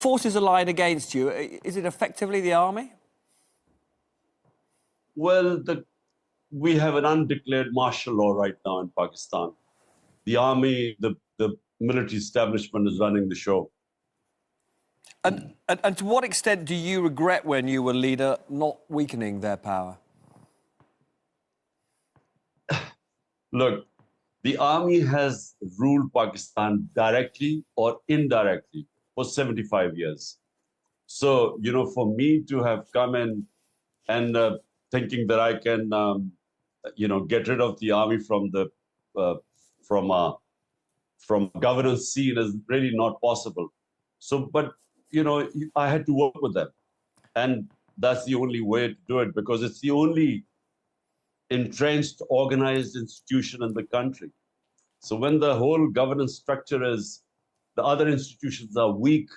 forces allied against you, is it effectively the army? Well, we have an undeclared martial law right now in Pakistan. The army, the military establishment is running the show. And to what extent do you regret, when you were leader, not weakening their power? Look, the army has ruled Pakistan directly or indirectly for 75 years. So, you know, for me to have come in and thinking that I can, you know, get rid of the army from the from governance scene is really not possible. So, but, you know, I had to work with them. And that's the only way to do it, because it's the only entrenched, organized institution in the country. So when the whole governance structure is, the other institutions are weak,